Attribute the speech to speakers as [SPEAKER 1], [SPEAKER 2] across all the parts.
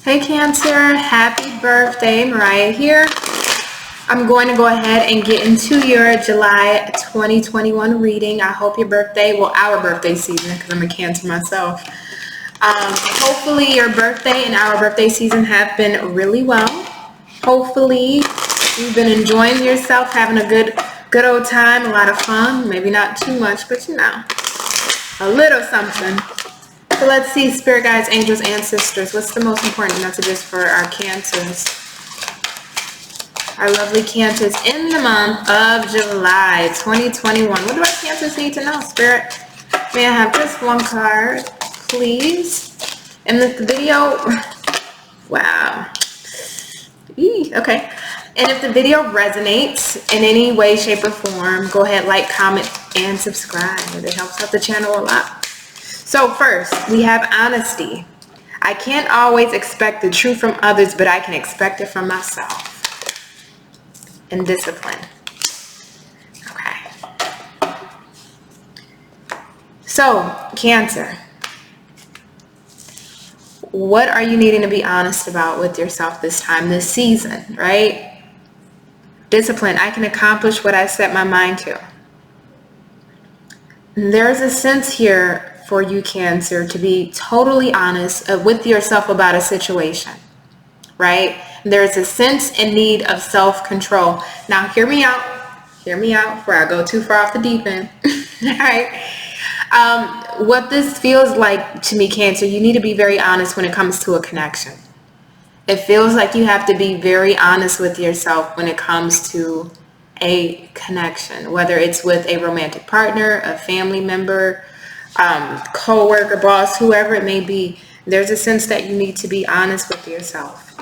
[SPEAKER 1] Hey Cancer, happy birthday, Mariah here. I'm going to go ahead and get into your July 2021 reading. I hope your birthday, our birthday season, because I'm a Cancer myself. Hopefully your birthday and our birthday season have been really well. Hopefully you've been enjoying yourself, having a good old time, a lot of fun. Maybe not too much, but a little something. So let's see, spirit guides, angels, ancestors. What's the most important messages for our Cancers? Our lovely Cancers in the month of July 2021. What do our Cancers need to know, Spirit? May I have just one card, please? And the video, wow. Okay. And if the video resonates in any way, shape, or form, go ahead, like, comment, and subscribe. It helps out the channel a lot. So first, we have honesty. I can't always expect the truth from others, but I can expect it from myself. And discipline. Okay. So, Cancer. What are you needing to be honest about with yourself this time, this season, right? Discipline. I can accomplish what I set my mind to. There's a sense here for you, Cancer, to be totally honest with yourself about a situation, right? There's a sense and need of self-control. Now, hear me out before I go too far off the deep end. All right. What this feels like to me, Cancer, you need to be very honest when it comes to a connection. It feels like you have to be very honest with yourself when it comes to a connection, whether it's with a romantic partner, a family member, co-worker, boss, whoever it may be. There's a sense that you need to be honest with yourself.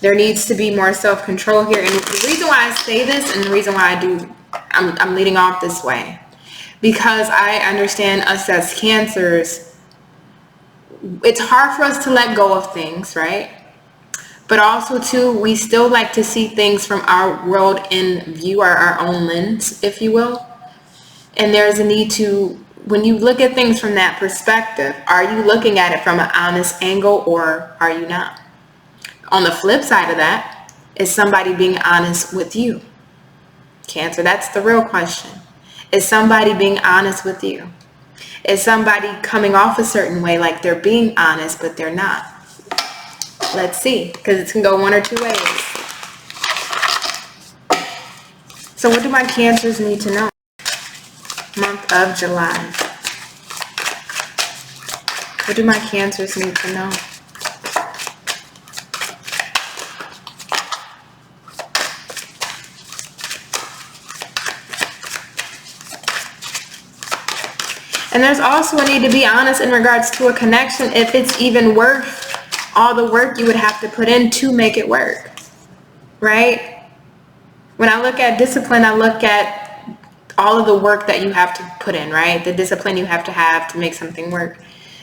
[SPEAKER 1] There needs to be more self-control here. And the reason why I say this, and the reason why I'm leading off this way, because I understand us as Cancers, it's hard for us to let go of things, right? But also too, we still like to see things from our world in view, or our own lens, if you will. And there's a need to, when you look at things from that perspective, are you looking at it from an honest angle, or are you not? On the flip side of that, is somebody being honest with you? Cancer, that's the real question. Is somebody being honest with you? Is somebody coming off a certain way, like they're being honest, but they're not? Let's see, because it can go one or two ways. So what do my Cancers need to know? Month of July. What do my Cancers need to know? And there's also a need to be honest in regards to a connection, if it's even worth all the work you would have to put in to make it work, right? When I look at discipline, I look at all of the work that you have to put in, right? The discipline you have to make something work.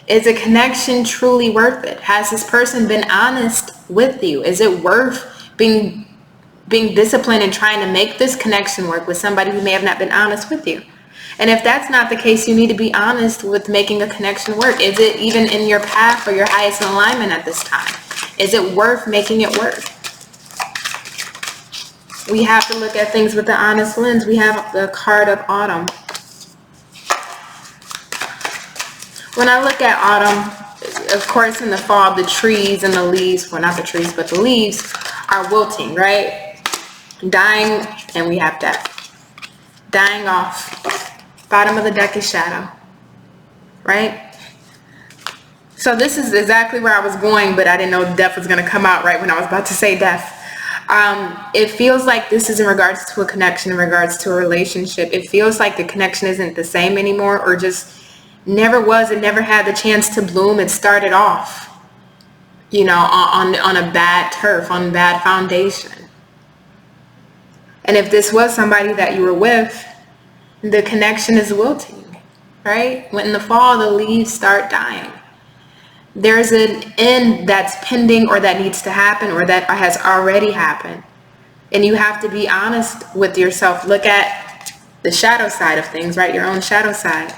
[SPEAKER 1] Is a connection truly worth it? Has this person been honest with you? Is it worth being disciplined and trying to make this connection work with somebody who may have not been honest with you? And if that's not the case, you need to be honest with making a connection work. Is it even in your path or your highest alignment at this time? Is it worth making it work? We have to look at things with the honest lens. We have the card of autumn. When I look at autumn, of course in the fall, the trees and the leaves, well, not the trees, but the leaves are wilting, right? Dying, and we have death. Dying off. Bottom of the deck is shadow, right? So this is exactly where I was going, but I didn't know death was going to come out right when I was about to say death. It feels like this is in regards to a connection, in regards to a relationship. It feels like the connection isn't the same anymore, or just never was and never had the chance to bloom. It started off, on a bad turf, on bad foundation. And if this was somebody that you were with, the connection is wilting, right? When in the fall, the leaves start dying. There's an end that's pending, or that needs to happen, or that has already happened. And you have to be honest with yourself. Look at the shadow side of things, right? Your own shadow side.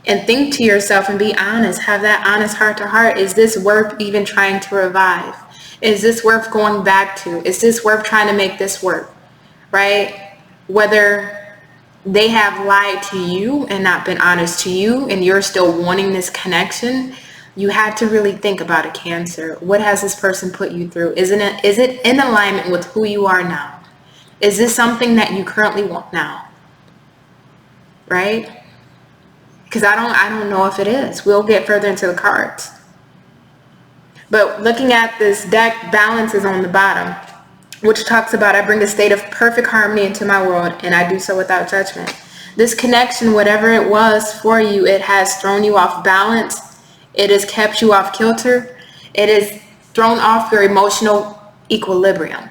[SPEAKER 1] And think to yourself and be honest. Have that honest heart to heart. Is this worth even trying to revive? Is this worth going back to? Is this worth trying to make this work? Right? Whether they have lied to you and not been honest to you and you're still wanting this connection, you have to really think about a Cancer. What has this person put you through? Is it in alignment with who you are now? Is this something that you currently want now? Right? Because I don't know if it is. We'll get further into the cards. But looking at this deck, balance is on the bottom, which talks about I bring a state of perfect harmony into my world and I do so without judgment. This connection, whatever it was for you, it has thrown you off balance. It has kept you off kilter. It has thrown off your emotional equilibrium.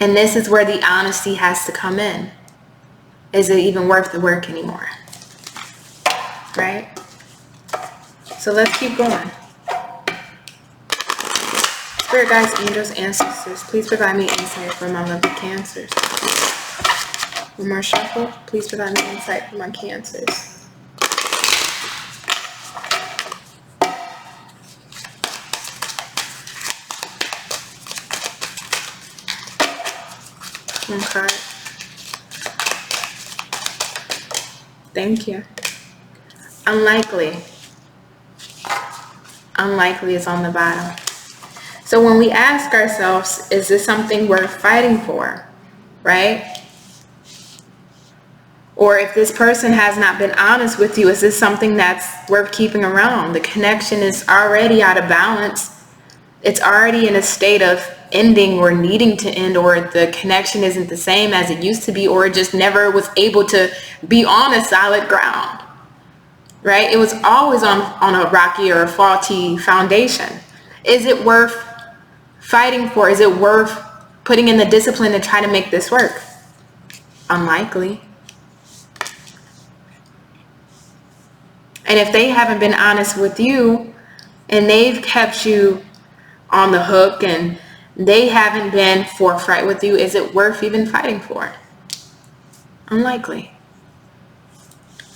[SPEAKER 1] And this is where the honesty has to come in. Is it even worth the work anymore? Right? So let's keep going. Spirit guides, angels, ancestors, please provide me insight for my lovely Cancers. One more shuffle. Please provide me insight for my Cancers. One card. Thank you. Unlikely. Unlikely is on the bottom. So when we ask ourselves, is this something worth fighting for, right? Or if this person has not been honest with you, is this something that's worth keeping around? The connection is already out of balance. It's already in a state of ending or needing to end, or the connection isn't the same as it used to be, or it just never was able to be on a solid ground, right? It was always on a rocky or a faulty foundation. Is it worth fighting for? Is it worth putting in the discipline to try to make this work? Unlikely. And if they haven't been honest with you and they've kept you on the hook and they haven't been forthright with you, is it worth even fighting for? Unlikely.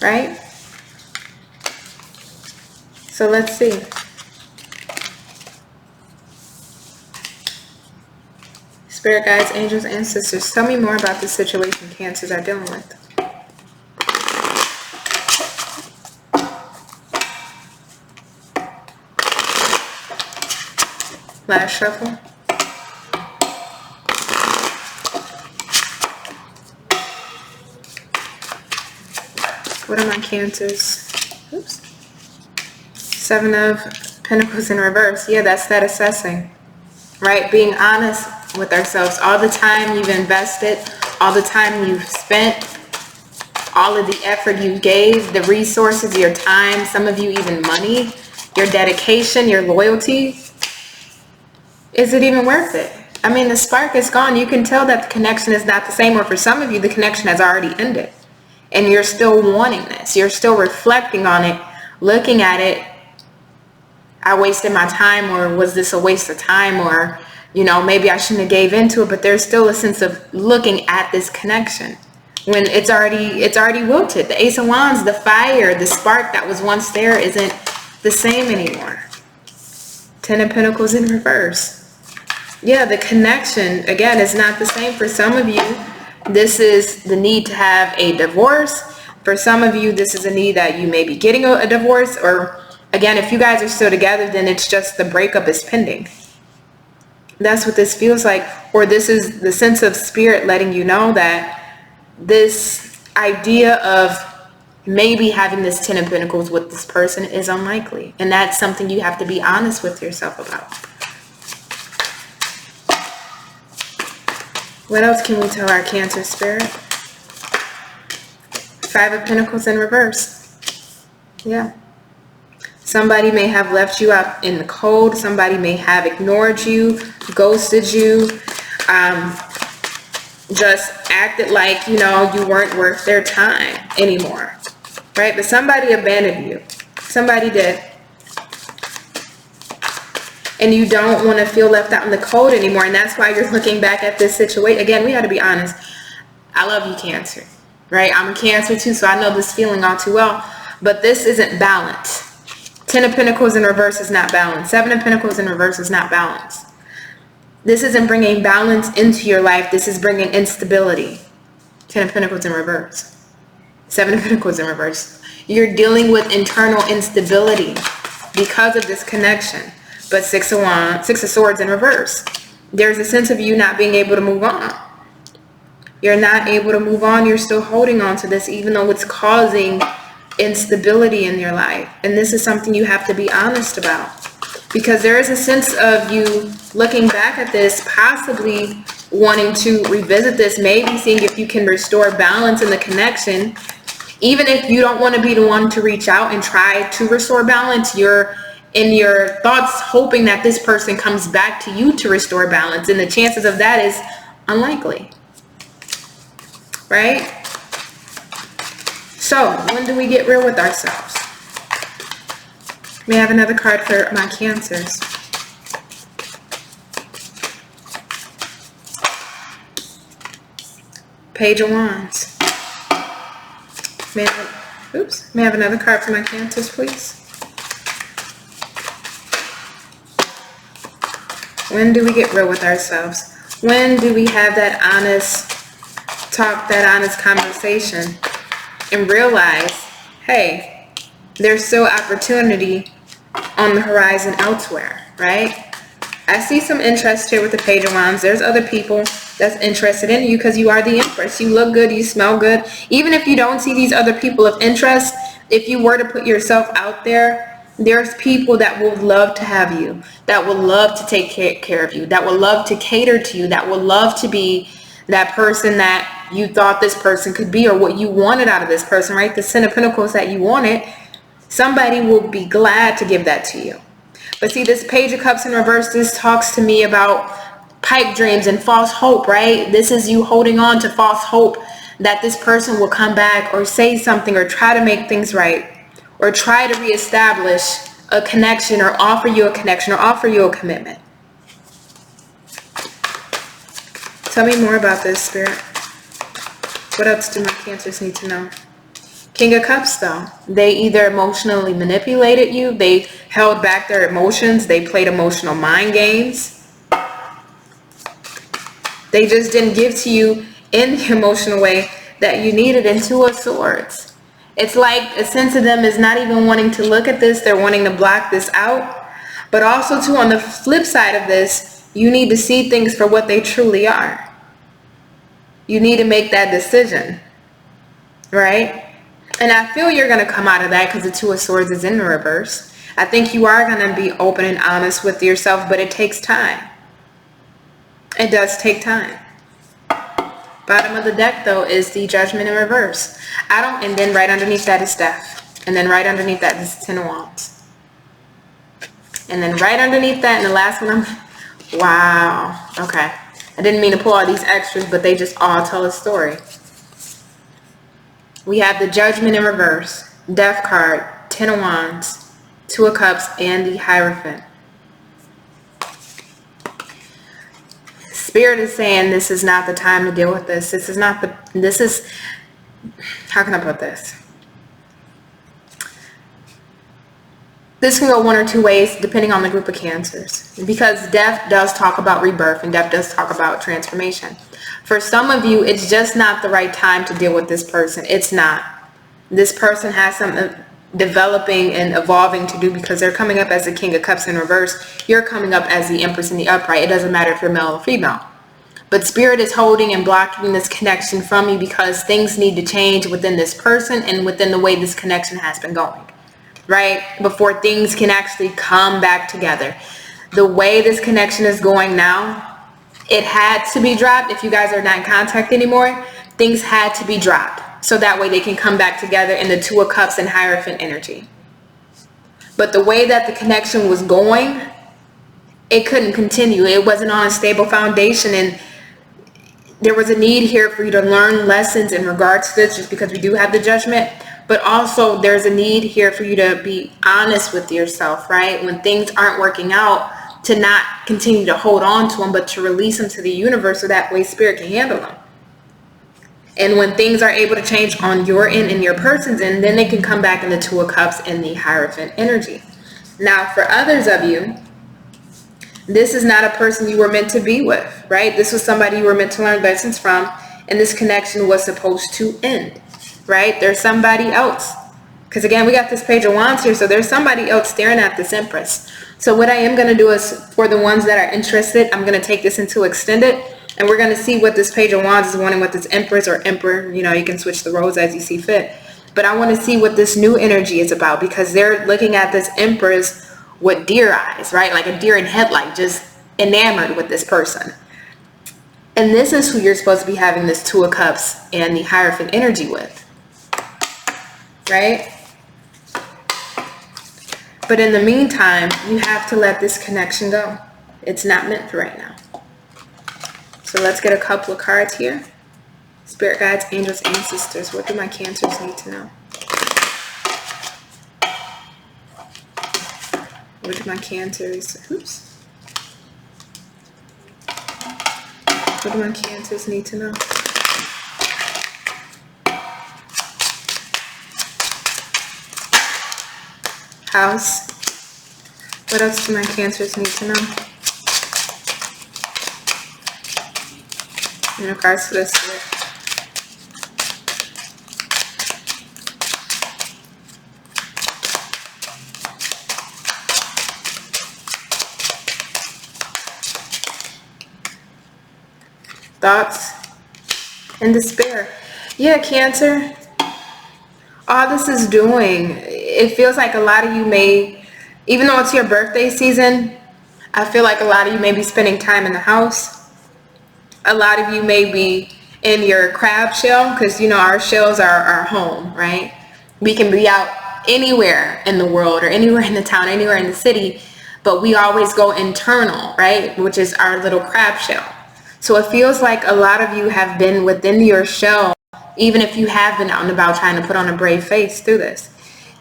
[SPEAKER 1] Right? So let's see. Spirit guides, angels, ancestors, tell me more about this situation Cancers are dealing with. Last shuffle. What are my Cancers? Oops. Seven of Pentacles in reverse. Yeah, that's that assessing, right? Being honest with ourselves. All the time you've invested, all the time you've spent, all of the effort you gave, the resources, your time, some of you even money, your dedication, your loyalty. Is it even worth it? I mean, the spark is gone. You can tell that the connection is not the same, or for some of you, the connection has already ended. And you're still wanting this. You're still reflecting on it, looking at it. I wasted my time, or was this a waste of time, or, you know, maybe I shouldn't have gave into it. But there's still a sense of looking at this connection when it's already wilted. The Ace of Wands, the fire, the spark that was once there isn't the same anymore. Ten of Pentacles in reverse. Yeah, the connection, again, is not the same. For some of you, this is the need to have a divorce. For some of you, this is a need that you may be getting a divorce. Or, again, if you guys are still together, then it's just the breakup is pending. That's what this feels like. Or this is the sense of spirit letting you know that this idea of maybe having this Ten of Pentacles with this person is unlikely. And that's something you have to be honest with yourself about. What else can we tell our Cancer spirit? Five of Pentacles in reverse. Yeah. Somebody may have left you out in the cold. Somebody may have ignored you, ghosted you, just acted like, you know, you weren't worth their time anymore. Right? But somebody abandoned you. Somebody did. And you don't want to feel left out in the cold anymore. And that's why you're looking back at this situation. Again, we got to be honest. I love you, Cancer. Right? I'm a Cancer too, so I know this feeling all too well. But this isn't balance. Ten of Pentacles in reverse is not balance. Seven of Pentacles in reverse is not balance. This isn't bringing balance into your life. This is bringing instability. 10 of Pentacles in reverse. 7 of Pentacles in reverse. You're dealing with internal instability because of this connection. But 6 of Swords in reverse. There's a sense of you not being able to move on. You're not able to move on. You're still holding on to this, even though it's causing instability in your life. And this is something you have to be honest about, because there is a sense of you looking back at this, possibly wanting to revisit this, maybe seeing if you can restore balance in the connection. Even if you don't want to be the one to reach out and try to restore balance, you're in your thoughts hoping that this person comes back to you to restore balance, and the chances of that is unlikely, right? So when do we get real with ourselves? We have another card for my Cancers. Page of Wands. May I have another card for my Cancers, please? When do we get real with ourselves? When do we have that honest talk, that honest conversation, and realize, hey, there's still opportunity on the horizon elsewhere, right? I see some interest here with the Page of Wands. There's other people that's interested in you because you are the Empress. You look good, you smell good. Even if you don't see these other people of interest, if you were to put yourself out there, there's people that would love to have you, that would love to take care of you, that would love to cater to you, that would love to be that person that you thought this person could be, or what you wanted out of this person, right? The 10 of Pentacles that you wanted, somebody will be glad to give that to you. But see, this Page of Cups in reverse, this talks to me about pipe dreams and false hope, right? This is you holding on to false hope that this person will come back or say something or try to make things right, or try to reestablish a connection, or offer you a connection, or offer you a commitment. Tell me more about this, Spirit. What else do my Cancers need to know? King of Cups, though. They either emotionally manipulated you, they held back their emotions, they played emotional mind games. They just didn't give to you in the emotional way that you needed. And 2 of Swords. It's like a sense of them is not even wanting to look at this. They're wanting to block this out. But also, too, on the flip side of this, you need to see things for what they truly are. You need to make that decision, right? And I feel you're going to come out of that because the 2 of Swords is in the reverse. I think you are going to be open and honest with yourself, but it takes time. It does take time. Bottom of the deck, though, is the Judgment in reverse. And then right underneath that is Death. And then right underneath that is 10 of Wands. And then right underneath that, and the last one, wow. Okay. I didn't mean to pull all these extras, but they just all tell a story. We have the Judgment in reverse, Death card, 10 of Wands, 2 of Cups, and the Hierophant. Spirit is saying this is not the time to deal with this. How can I put this? This can go one or two ways depending on the group of Cancers, because Death does talk about rebirth and Death does talk about transformation. For some of you, it's just not the right time to deal with this person. It's not. This person has some developing and evolving to do, because they're coming up as the King of Cups in reverse. You're coming up as the Empress in the upright. It doesn't matter if you're male or female. But Spirit is holding and blocking this connection from you because things need to change within this person and within the way this connection has been going, right? Before things can actually come back together. The way this connection is going now, it had to be dropped. If you guys are not in contact anymore, things had to be dropped, so that way they can come back together in the 2 of Cups and Hierophant energy. But the way that the connection was going, it couldn't continue. It wasn't on a stable foundation, and there was a need here for you to learn lessons in regards to this, just because we do have the Judgment. But also there's a need here for you to be honest with yourself, right? When things aren't working out, to not continue to hold on to them, but to release them to the universe, so that way Spirit can handle them. And when things are able to change on your end and your person's end, then they can come back in the 2 of Cups and the Hierophant energy. Now, for others of you, This is not a person you were meant to be with, right? This was somebody you were meant to learn lessons from, and this connection was supposed to end, right? There's somebody else. Because again, we got this Page of Wands here, so there's somebody else staring at this Empress. So what I am going to do is, for the ones that are interested, I'm going to take this into extended, and we're going to see what this Page of Wands is wanting with this Empress or Emperor. You know, you can switch the roles as you see fit. But I want to see what this new energy is about, because they're looking at this Empress with deer eyes, right? Like a deer in headlight, just enamored with this person. And this is who you're supposed to be having this Two of Cups and the Hierophant energy with, right? But in the meantime, you have to let this connection go. It's not meant for right now. So let's get a couple of cards here. Spirit guides, angels, ancestors. What do my Cancers need to know? What do my Cancers? Oops. What do my Cancers need to know? House. What else do my Cancers need to know? In regards to this. Thoughts and despair. Yeah, Cancer. All this is doing, it feels like a lot of you may, even though it's your birthday season, I feel like a lot of you may be spending time in the house. A lot of you may be in your crab shell, because you know our shells are our home, right? We can be out anywhere in the world or anywhere in the town, anywhere in the city, but we always go internal, right? Which is our little crab shell. So it feels like a lot of you have been within your shell, even if you have been out and about trying to put on a brave face through this.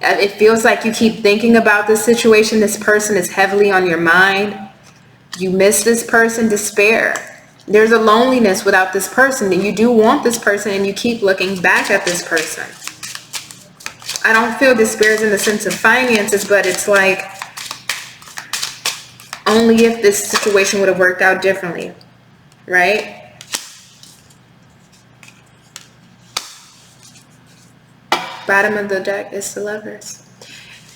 [SPEAKER 1] It feels like you keep thinking about this situation. This person is heavily on your mind. You miss this person. Despair. There's a loneliness without this person, and you do want this person, and you keep looking back at this person. I don't feel despair in the sense of finances, but it's like only if this situation would have worked out differently. Right? Bottom of the deck is the Lovers.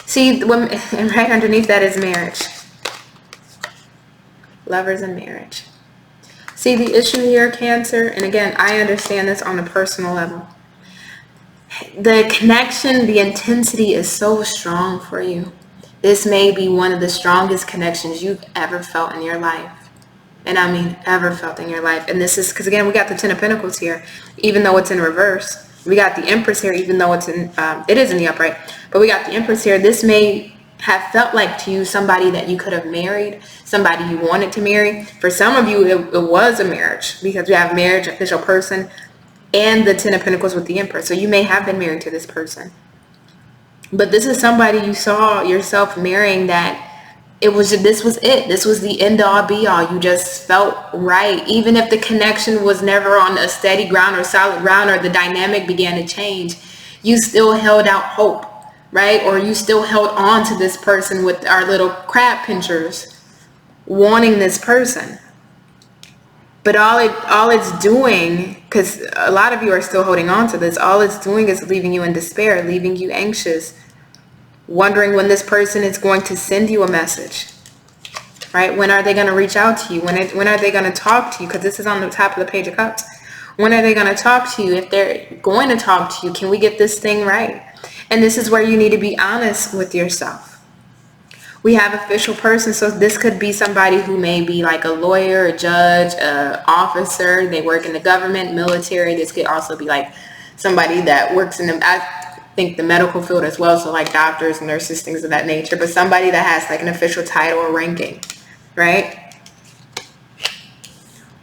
[SPEAKER 1] See, and right underneath that is marriage. Lovers and marriage. See the issue here, Cancer, and again, I understand this on a personal level. The connection, the intensity is so strong for you. This may be one of the strongest connections you've ever felt in your life. And I mean ever felt in your life. And this is because, again, we got the Ten of Pentacles here, even though it's in reverse. We got the Empress here, even though it's in, it is in the upright. But we got the Empress here. This may have felt like to you somebody that you could have married, somebody you wanted to marry. For some of you, it was a marriage, because we have marriage, official person, and the Ten of Pentacles with the Empress. So you may have been married to this person. But this is somebody you saw yourself marrying that this was it. This was the end all be all. You just felt right. Even if the connection was never on a steady ground or solid ground, or the dynamic began to change, you still held out hope, right? Or you still held on to this person with our little crab pinchers, wanting this person. But all it's doing, because a lot of you are still holding on to this, all it's doing is leaving you in despair, leaving you anxious, wondering when this person is going to send you a message, right? When are they going to reach out to you? When are they going to talk to you? Because this is on the top of the Page of Cups. When are they going to talk to you? If they're going to talk to you, can we get this thing right? And this is where you need to be honest with yourself. We have official person, so this could be somebody who may be like a lawyer, a judge, an officer. They work in the government, military. This could also be like somebody that works in I think the medical field as well, so like doctors, nurses, things of that nature, but somebody that has like an official title or ranking, right?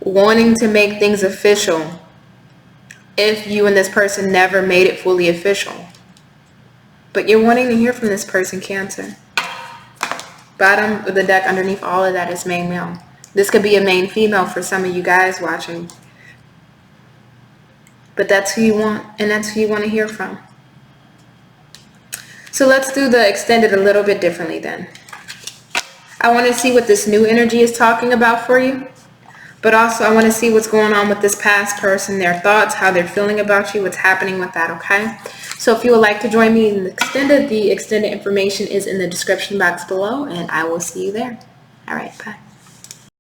[SPEAKER 1] Wanting to make things official if you and this person never made it fully official. But you're wanting to hear from this person, Cancer. Bottom of the deck underneath all of that is main male. This could be a main female for some of you guys watching. But that's who you want, and that's who you want to hear from. So let's do the extended a little bit differently then. I want to see what this new energy is talking about for you. But also I want to see what's going on with this past person, their thoughts, how they're feeling about you, what's happening with that, okay? So if you would like to join me in the extended information is in the description box below, and I will see you there. All right, bye.